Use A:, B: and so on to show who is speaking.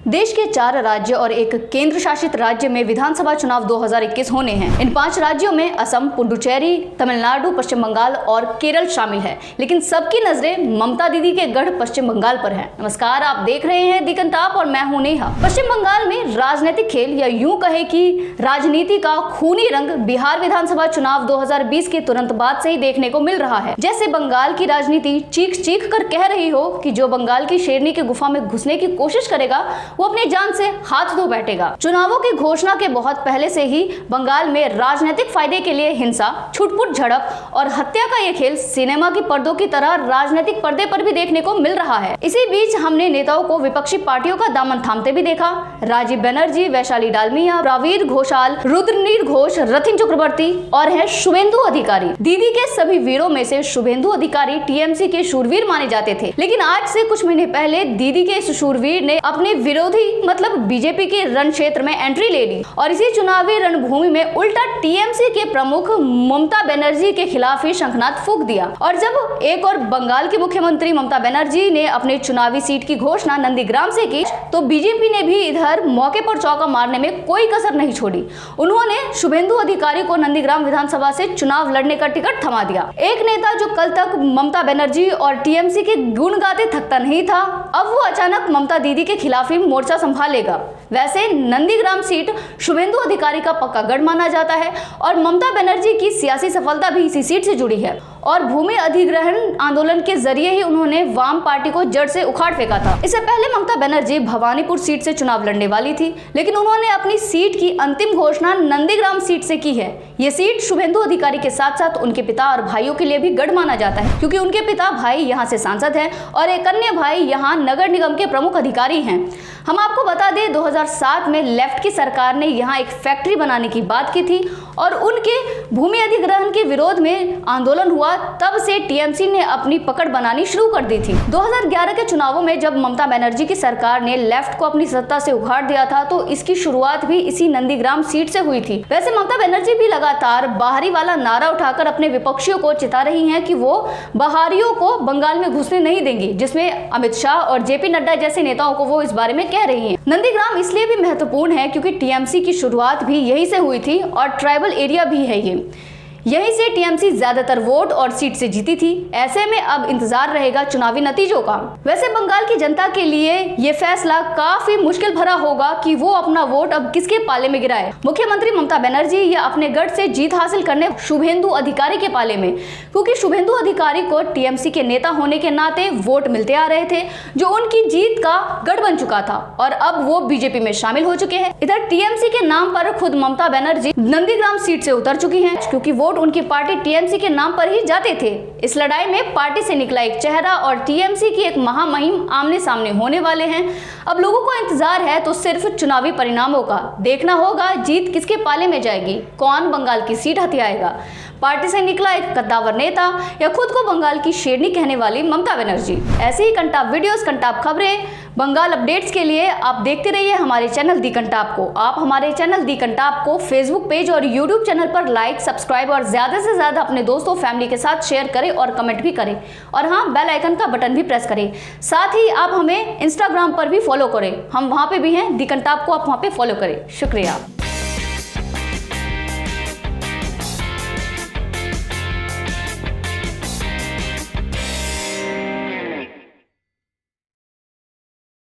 A: देश के 4 राज्य और एक केंद्र शासित राज्य में विधानसभा चुनाव 2021 होने हैं। इन 5 राज्यों में असम, पुडुचेरी, तमिलनाडु, पश्चिम बंगाल और केरल शामिल है। लेकिन सबकी नजरें ममता दीदी के गढ़ पश्चिम बंगाल पर है। नमस्कार, आप देख रहे हैं दी कंटाप और मैं हूं नेहा। पश्चिम बंगाल में राजनीतिक खेल या यूं कहे कि राजनीति का खूनी रंग बिहार विधानसभा चुनाव 2020 के तुरंत बाद से ही देखने को मिल रहा है। जैसे बंगाल की राजनीति चीख चीख कर कह रही हो कि जो बंगाल की शेरनी की गुफा में घुसने की कोशिश करेगा वो अपनी जान से हाथ धो बैठेगा। चुनावों की घोषणा के बहुत पहले से ही बंगाल में राजनीतिक फायदे के लिए हिंसा, छुटपुट झड़प और हत्या का ये खेल सिनेमा की पर्दों की तरह राजनीतिक पर्दे पर भी देखने को मिल रहा है। इसी बीच हमने नेताओं को विपक्षी पार्टियों का दामन थामते भी देखा। राजीव बनर्जी, वैशाली डालमिया, प्रवीर घोषाल, रुद्रनील घोष, रथिन चक्रवर्ती और है शुभेंदु अधिकारी। दीदी के सभी वीरों में से शुभेंदु अधिकारी टीएमसी के शूरवीर माने जाते थे। लेकिन आज से कुछ महीने पहले दीदी के इस शूरवीर ने अपने विरोधी मतलब बीजेपी के रण क्षेत्र में एंट्री ले ली और इसी चुनावी रणभूमि में उल्टा टीएमसी के प्रमुख ममता बनर्जी के खिलाफ ही शंखनाद फूंक दिया। और जब एक और बंगाल की मुख्यमंत्री ममता बनर्जी ने अपने चुनावी सीट की घोषणा नंदीग्राम से की तो बीजेपी ने भी इधर मौके पर चौका मारने में कोई कसर नहीं छोड़ी। उन्होंने शुभेंदु अधिकारी को नंदीग्राम विधानसभा से चुनाव लड़ने का टिकट थमा दिया। एक नेता जो कल तक ममता बनर्जी और टीएमसी के गुण गाते थकता नहीं था, अब वो अचानक ममता दीदी के खिलाफ ही मोर्चा संभालेगा। वैसे नंदीग्राम सीट शुभेंदु अधिकारी का पक्का गढ़ माना जाता है और ममता बनर्जी की सियासी सफलता भी इसी सीट से जुड़ी है और भूमि अधिग्रहण आंदोलन के जरिए ही उन्होंने वाम पार्टी को जड़ से उखाड़ फेंका था। इससे पहले ममता बनर्जी भवानीपुर सीट से चुनाव लड़ने वाली थी, लेकिन उन्होंने अपनी सीट की अंतिम घोषणा नंदीग्राम सीट से की है। ये सीट शुभेंदु अधिकारी के साथ साथ उनके पिता और भाइयों के लिए भी गढ़ माना जाता है, क्योंकि उनके पिता भाई यहाँ से सांसद है और एक अन्य भाई यहाँ नगर निगम के प्रमुख अधिकारी हैं। हम आपको बता दें 2007 में लेफ्ट की सरकार ने यहाँ एक फैक्ट्री बनाने की बात की थी और उनके भूमि अधिग्रहण के विरोध में आंदोलन हुआ। तब से टीएमसी ने अपनी पकड़ बनानी शुरू कर दी थी। 2011 के चुनावों में जब ममता बनर्जी की सरकार ने लेफ्ट को अपनी सत्ता से उखाड़ दिया था तो इसकी शुरुआत भी इसी नंदीग्राम सीट से हुई थी। वैसे ममता बनर्जी भी लगातार बाहरी वाला नारा उठाकर अपने विपक्षियों को चिता रही हैं कि वो बाहरियों को बंगाल में घुसने नहीं देंगी, जिसमें अमित शाह और जेपी नड्डा जैसे नेताओं को वो इस बारे में कह रही हैं। नंदीग्राम इसलिए भी महत्वपूर्ण है क्योंकि टीएमसी की शुरुआत भी यहीं से हुई थी और ट्राइबल एरिया भी है यहीं से टीएमसी ज्यादातर वोट और सीट से जीती थी। ऐसे में अब इंतजार रहेगा चुनावी नतीजों का। वैसे बंगाल की जनता के लिए ये फैसला काफी मुश्किल भरा होगा कि वो अपना वोट अब किसके पाले में गिराए, मुख्यमंत्री ममता बनर्जी या अपने गढ़ से जीत हासिल करने शुभेंदु अधिकारी के पाले में, क्योंकि शुभेंदु अधिकारी को टीएमसी के नेता होने के नाते वोट मिलते आ रहे थे जो उनकी जीत का गढ़ बन चुका था और अब वो बीजेपी में शामिल हो चुके हैं। इधर टीएमसी के नाम पर खुद ममता बनर्जी नंदीग्राम सीट से उतर चुकी है क्योंकि वोट उनकी पार्टी टीएमसी के नाम पर ही जाते थे। इस लड़ाई में पार्टी से निकला एक चेहरा और टीएमसी की एक महामहिम आमने सामने होने वाले हैं। अब लोगों को इंतजार है तो सिर्फ चुनावी परिणामों का। देखना होगा जीत किसके पाले में जाएगी, कौन बंगाल की सीट हथियाएगा, पार्टी से निकला एक कद्दावर नेता या खुद को बंगाल की शेरनी कहने वाली ममता बनर्जी। ऐसे ही कंटाप वीडियोस, कंटाप खबरें, बंगाल अपडेट्स के लिए आप देखते रहिए हमारे चैनल दी कंटाप को। आप हमारे चैनल दी कंटाप को फेसबुक पेज और यूट्यूब चैनल पर लाइक, सब्सक्राइब और ज्यादा से ज्यादा अपने दोस्तों, फैमिली के साथ शेयर करें और कमेंट भी करें और हाँ, बेल आइकन का बटन भी प्रेस करें। साथ ही आप हमें इंस्टाग्राम पर भी फॉलो करें, हम वहाँ पे भी हैं। दी कंटाप को आप वहाँ पे फॉलो करें। शुक्रिया।